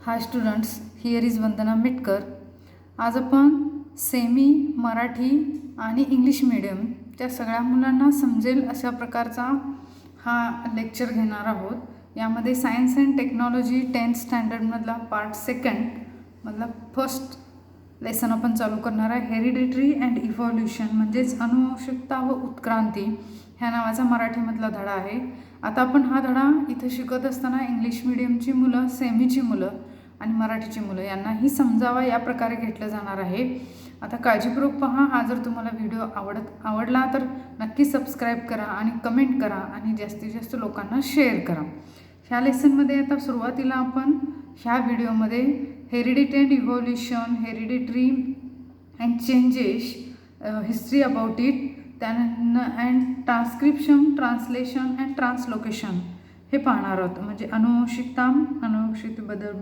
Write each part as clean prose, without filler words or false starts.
High students, here is वंदना मिटकर. आज आपण semi Marathi आणि इंग्लिश मीडियम त्या सगळ्या मुलांना समजेल अशा प्रकारचा हा लेक्चर घेणार आहोत. यामध्ये सायन्स अँड टेक्नॉलॉजी 10th स्टँडर्डमधला पार्ट सेकंड मधला फर्स्ट लेसन आपण चालू करणार आहे. हेरिडिटरी अँड इव्हॉल्युशन म्हणजेच अनुवंशिकता व उत्क्रांती ह्या नावाचा मराठीमधला धडा आहे. आता आपण हा धडा इथं शिकत असताना इंग्लिश मीडियमची मुलं, सेमीची मुलं आणि मराठीची मुलं यांनाही समजावा या प्रकारे घेतलं जाणार आहे. आता काळजीपूर्वक पहा. हा जर तुम्हाला व्हिडिओ आवडला तर नक्की सबस्क्राईब करा आणि कमेंट करा आणि जास्तीत जास्त लोकांना शेअर करा. ह्या लेसनमध्ये आता सुरुवातीला आपण ह्या व्हिडिओमध्ये heredity and evolution, hereditary and changes, history about it, त्यानंतर and transcription, translation and translocation हे पाहणार आहोत. म्हणजे अनुवंशिकता,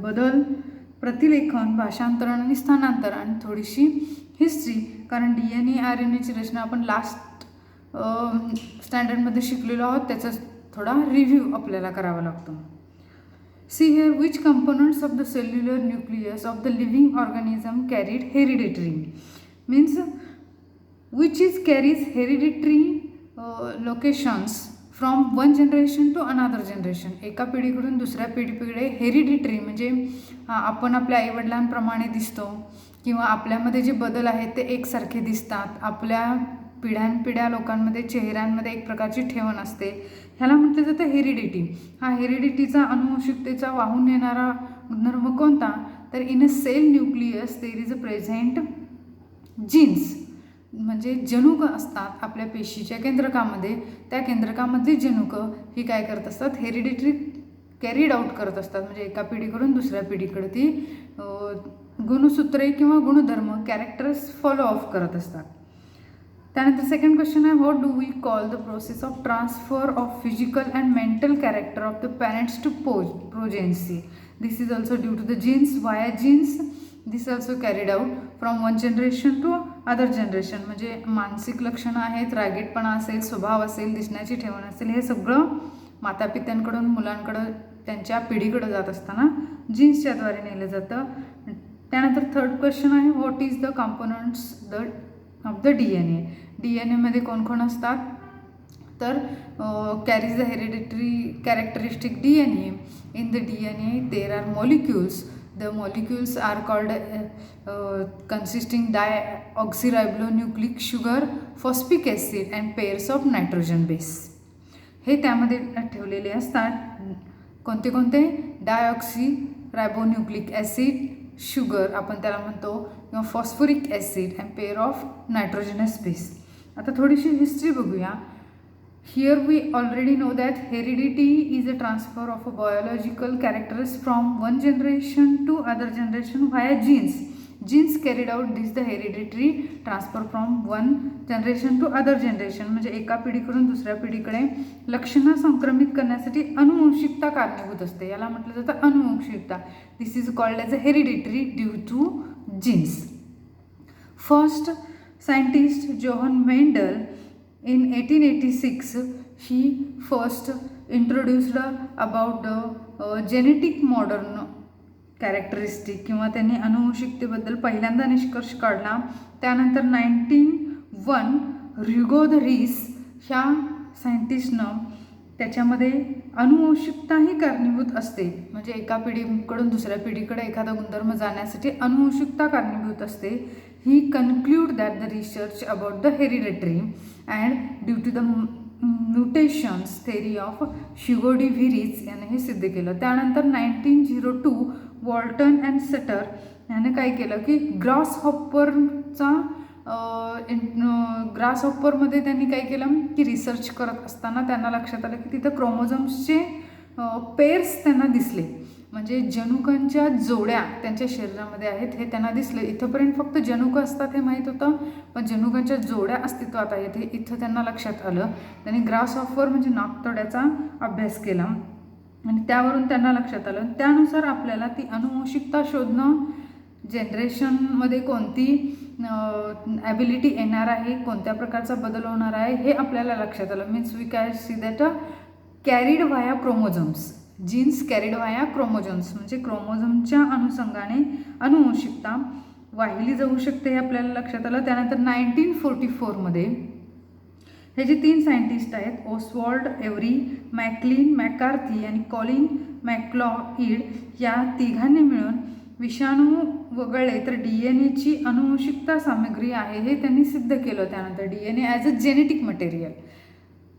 बदल, प्रतिलेखन, भाषांतरण आणि स्थानांतर आणि थोडीशी हिस्ट्री. कारण DNA RNAची रचना आपण लास्ट स्टँडर्डमध्ये शिकलेलो आहोत, त्याचा थोडा रिव्ह्यू आपल्याला करावा लागतो. See here which components of the cellular nucleus of the living organism carried hereditary, means which is carries hereditary locations from one generation to another generation. एका पिढीकडून दुसऱ्या पिढीकडे हेरिडिटरी म्हणजे आपण आपल्या आईवडिलांप्रमाणे दिसतो किंवा आपल्यामध्ये जे बदल आहेत ते एकसारखे दिसतात. आपल्या पिढ्यानपिढ्या लोकांमध्ये चेहऱ्यांमध्ये एक प्रकारची ठेवण असते, ह्याला म्हटलं जातं हेरिडिटी. हा हेरिडिटीचा अनुवंशिकतेचा वाहून येणारा गुणधर्म कोणता? तर in a cell nucleus there is a present genes, म्हणजे जनुक असतात आपल्या पेशीच्या केंद्रकामध्ये. त्या केंद्रकामधली जनुक ही काय करत असतात? हेरिडिटरी कॅरीड आउट करत असतात. म्हणजे एका पिढीकडून दुसऱ्या पिढीकडे ती गुणसूत्रे किंवा गुणधर्म, कॅरेक्टर्स फॉलो ऑफ करत असतात. त्यानंतर सेकंड क्वेश्चन आहे, what do we call the process of transfer of physical and mental character of the parents to progeny. This is also due to the genes, via genes. This also carried out from one generation to other generation. म्हणजे मानसिक लक्षणं आहेत, रागीटपणा असेल, स्वभाव असेल, दिसण्याची ठेवण असेल, हे सगळं मातापित्यांकडून मुलांकडं त्यांच्या पिढीकडं जात असताना जीन्सच्याद्वारे नेलं जातं. त्यानंतर थर्ड क्वेश्चन आहे, what is the components of the DNA. DNAमध्ये कोण कोण असतात? तर carries the hereditary characteristic DNA. In the DNA there are molecules. The molecules are called consisting dioxyribonucleic sugar, phosphoric acid and pairs of nitrogen base. हे त्यामध्ये ठेवलेले असतात. कोणते कोणते? डायऑक्सी ॲसिड, शुगर आपण त्याला म्हणतो, किंवा phosphoric acid and pair of nitrogenous base. आता थोडीशी हिस्ट्री बघूया. Here we already know that heredity is a transfer of a biological characters from one generation to other generation via genes. Genes carried out this the hereditary transfer from one generation to other generation. म्हणजे एका पिढीकडून दुसऱ्या पिढीकडे लक्षणं संक्रमित करण्यासाठी अनुवंशिकता कारणीभूत असते. याला म्हटलं जातं अनुवंशिकता. This is called as a hereditary due to genes. First scientist Johann Mendel in 1886 he first introduced about the genetic modern characteristic किंवा त्यांनी अनुवंशिकतेबद्दल पहिल्यांदा निष्कर्ष काढला. त्यानंतर 1901 ह्युगो द रीस ह्या सायंटिस्टनं त्याच्यामध्ये अनुवंशिकता ही कारणीभूत असते. म्हणजे एका पिढीकडून दुसऱ्या पिढीकडे एखादा गुणधर्म जाण्यासाठी अनुवंशिकता कारणीभूत असते. He conclude that the research about the hereditary and due to the mutations theory of Hugo de Vries याने हे सिद्ध केलं. त्यानंतर 1902 वॉल्टन अँड सटर याने काय केलं की ग्रासहॉपरमध्ये त्यांनी काय केलं की रिसर्च करत असताना त्यांना लक्षात आलं की तिथं क्रोमोझोम्सचे पेअर्स त्यांना दिसले. म्हणजे जनुकांच्या जोड्या त्यांच्या शरीरामध्ये आहेत हे त्यांना दिसलं. इथंपर्यंत फक्त जनुक असतात हे माहीत होतं, पण जनुकांच्या जोड्या अस्तित्वात आहेत हे इथं त्यांना लक्षात आलं. त्यांनी ग्रासहॉपर म्हणजे नाकतोड्याचा अभ्यास केला आणि त्यावरून त्यांना लक्षात आलं. त्यानुसार आपल्याला ती अनुवंशिकता शोधणं, जनरेशनमध्ये कोणती ॲबिलिटी येणार आहे, कोणत्या प्रकारचा बदल होणार आहे हे आपल्याला लक्षात आलं. Means we can see that carried via chromosomes. Genes carried via chromosomes, म्हणजे क्रोमोझोमच्या अनुषंगाने अनुवंशिकता वाहिली जाऊ शकते हे आपल्याला लक्षात आलं. त्यानंतर 1944मध्ये हे जे 3 सायंटिस्ट आहेत, ओस्वॉल्ड एव्हरी, मॅकलीन मॅकार्थी आणि कॉलिन मॅकलॉइड, या तिघांनी मिळून विषाणू वगळले तर DNA ची अनुवंशिकता सामग्री आहे हे त्यांनी सिद्ध केलं. त्यानंतर DNA as a genetic material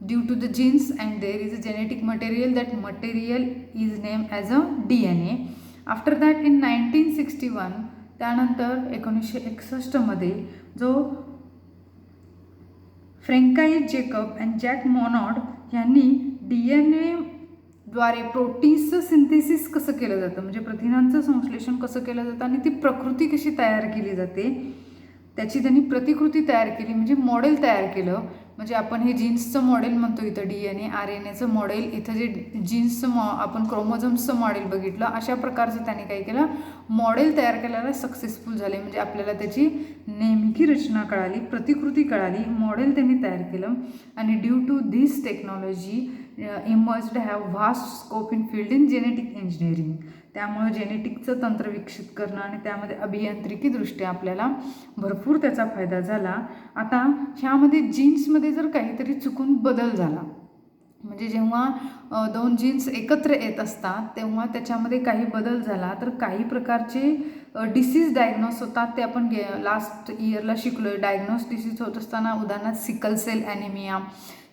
due to the genes and there is a genetic material, that material is name as a DNA. After that in 1961, त्यानंतर 1961मध्ये जो Francois Jacob and Jacques Monod यांनी DNA द्वारे प्रोटीन्सचं synthesis कसं केलं जातं, म्हणजे प्रथिनांचं संश्लेषण कसं केलं जातं आणि ती प्रकृती कशी तयार केली जाते त्याची त्यांनी प्रतिकृती तयार केली, म्हणजे मॉडेल तयार केलं. म्हणजे आपण हे जीन्सचं मॉडेल म्हणतो इथं DNA, RNAचं मॉडेल, इथं जे जीन्सचं आपण क्रोमोझोम्सचं मॉडेल बघितलं, अशा प्रकारचं त्यांनी काय केलं, मॉडेल तयार करायला सक्सेसफुल झाले. म्हणजे आपल्याला त्याची नेमकी रचना कळाली, प्रतिकृती कळाली, मॉडेल त्यांनी तयार केलं. आणि due to this technology emerged have vast scope in field in genetic engineering. त्यामुळे जेनेटिकचं तंत्र विकसित करणं आणि त्यामध्ये अभियांत्रिकीदृष्ट्या आपल्याला भरपूर त्याचा फायदा झाला. आता ह्यामध्ये जीन्समध्ये जर काहीतरी चुकून बदल झाला, म्हणजे जेव्हा 2 जीन्स एकत्र येत असतात तेव्हा त्याच्यामध्ये काही बदल झाला तर काही प्रकारचे डिसीज डायग्नोस होतात. ते आपण लास्ट इयरला शिकलो आहे. डायग्नोस डिसीज होत असताना उदाहरणार्थ सिकल सेल ॲनिमिया,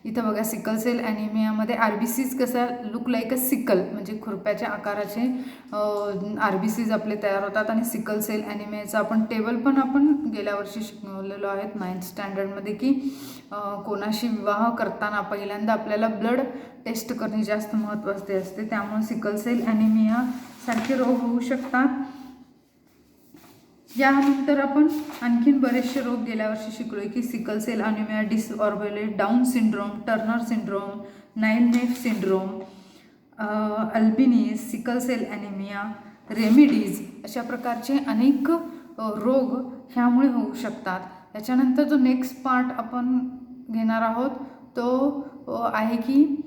इथं बघा सिकल सेल ॲनिमियामध्ये RBCs कसा लुक लाईक अ सिकल, म्हणजे खुरप्याच्या आकाराचे RBCs आपले तयार होतात. आणि सिकल सेल ॲनिमियाचं आपण टेबल पण आपण गेल्या वर्षी शिकवलेलो आहेत 9th स्टँडर्डमध्ये, की कोणाशी विवाह करताना पहिल्यांदा आपल्याला ब्लड टेस्ट करणे जास्त महत्त्वाचे असते. त्यामुळे सिकल सेल ॲनिमिया सारखे रोग होऊ शकतात. यानंतर आपण आणखीन बरेचसे रोग गेल्या वर्षी शिकलो आहे, की सिकल सेल ॲनिमिया, डिसऑर्बेलेट डाऊन सिंड्रोम, टर्नर सिंड्रोम, नाईल-नेफ syndrome, albinism, sickle cell anaemia, remedies, अशा प्रकारचे अनेक रोग ह्यामुळे होऊ शकतात. त्याच्यानंतर जो नेक्स्ट पार्ट आपण घेणार आहोत तो आहे की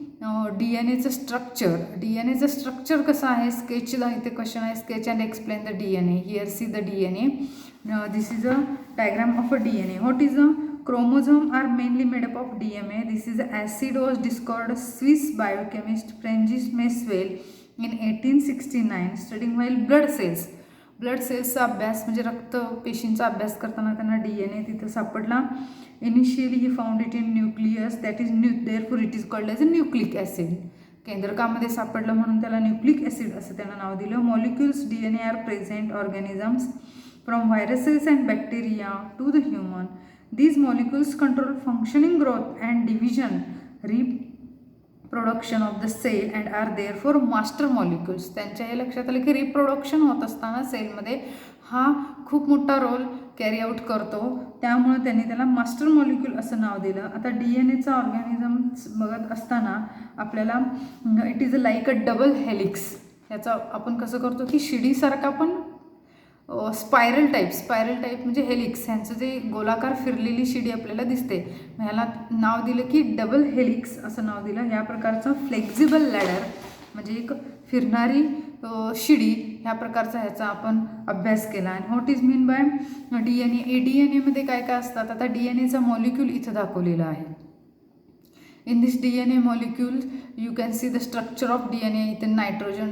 DNAचं स्ट्रक्चर. DNAचं स्ट्रक्चर कसं आहे, स्केचला इथे क्वेश्चन आहे, sketch and explain the DNA. Here see the DNA. This is a diagram of a DNA. What is a chromosome are mainly made up of DMA. This is acid was discovered Swiss biochemist Francis Meswell in 1869 studying while blood cells. Blood सेल्सचा अभ्यास म्हणजे रक्तपेशींचा अभ्यास करताना त्यांना DNA तिथं सापडला. Initially he found it in nucleus, that is therefore it is called as a nucleic acid. केंद्रकामध्ये सापडलं म्हणून त्याला न्यूक्लिक ॲसिड असं त्यांना नाव दिलं. Molecules DNA are present organisms from viruses and bacteria to the human. These molecules control functioning, growth and division, reproduction of the cell and are therefore master molecules. त्यांच्या हे लक्षात आलं की रिप्रोडक्शन होत असताना सेलमध्ये हा खूप मोठा रोल कॅरी आउट करतो, त्यामुळे त्यांनी त्याला मास्टर मॉलिक्यूल असं नाव दिलं. आता DNAचा ऑर्गॅनिझम्स बघत असताना आपल्याला it is a like a double helix. याचा आपण कसं करतो की शिडीसारखा पण स्पायरल टाईप म्हणजे हेलिक्स, ह्यांचं जे गोलाकार फिरलेली शिडी आपल्याला दिसते, ह्याला नाव दिलं की डबल हेलिक्स असं नाव दिलं. ह्या प्रकारचं फ्लेक्झिबल लॅडर म्हणजे एक फिरणारी शिडी, ह्या प्रकारचा ह्याचा आपण अभ्यास केला. आणि what is mean by DNA. DNAमध्ये काय काय असतात, आता DNAचा मॉलिक्यूल इथं दाखवलेला आहे. In this DNA molecule you can see the structure of DNA. Then nitrogen,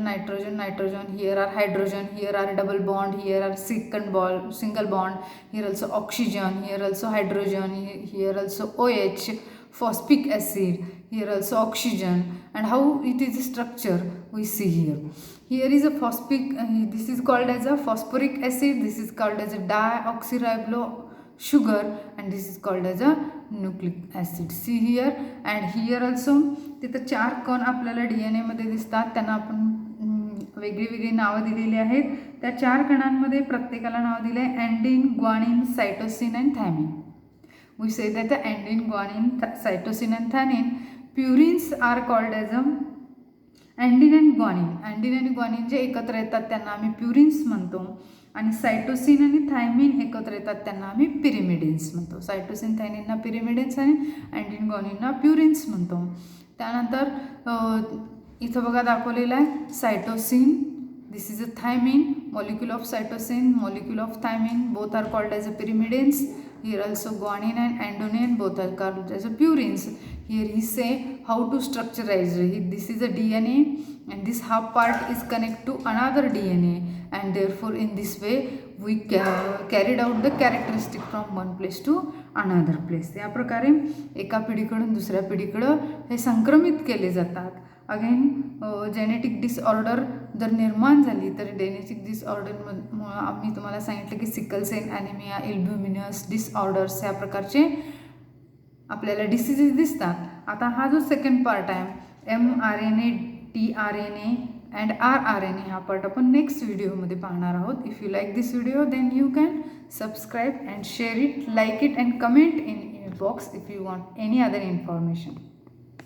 here are hydrogen, here are double bond, here are single bond, here also oxygen, here also hydrogen, here also OH, phosphoric acid, here also oxygen. And how it is structure we see here. Here is a this is called as a phosphoric acid, this is called as a dioxyribo sugar, and this is called as a nucleic acid. See here and here also. तिथं 4 कण आपल्याला DNA मध्ये दिसतात, त्यांना आपण वेगळी वेगळी नावं दिलेली आहेत. त्या 4 कणांमध्ये प्रत्येकाला नाव दिले adenine, guanine, cytosine and thymine. We say that the adenine, guanine, cytosine and thymine purines are called as a adenine and guanine. Adenine आणि ग्वानिन जे एकत्र येतात त्यांना आम्ही प्युरिन्स म्हणतो, आणि सायटोसिन आणि थायमिन एकत्र येतात त्यांना आम्ही पिरिमिडिन्स म्हणतो. सायटोसिन थायमिनना पिरिमिडिन्स आणि अँडिन ग्वानिनना प्युरिन्स म्हणतो. त्यानंतर इथं बघा दाखवलेलं आहे cytosine. This is a thymine, molecule of cytosine, molecule of thymine, both are called as a pyrimidines. Here also guanine and adenine, both are called as a purines. Here he say how to structureize. This is a DNA and this half part is connect to another DNA, and therefore in this way we carried out the characteristic from one place to another place. या प्रकारे एका पिढीकडून दुसऱ्या पिढीकडं हे संक्रमित केले जातात. Again genetic disorder जर निर्माण झाली तर जेनेटिक डिसऑर्डर आम्ही तुम्हाला सांगितलं की sickle cell anaemia, albuminous disorders या प्रकारचे आपल्याला डिसीजेस दिसतात. आता हा जो सेकंड पार्ट आहे mRNA, tRNA अँड rRNA हा पार्ट आपण नेक्स्ट व्हिडिओमध्ये पाहणार आहोत. If you like this video then you can subscribe and share it, like it and comment in box if you want any other information.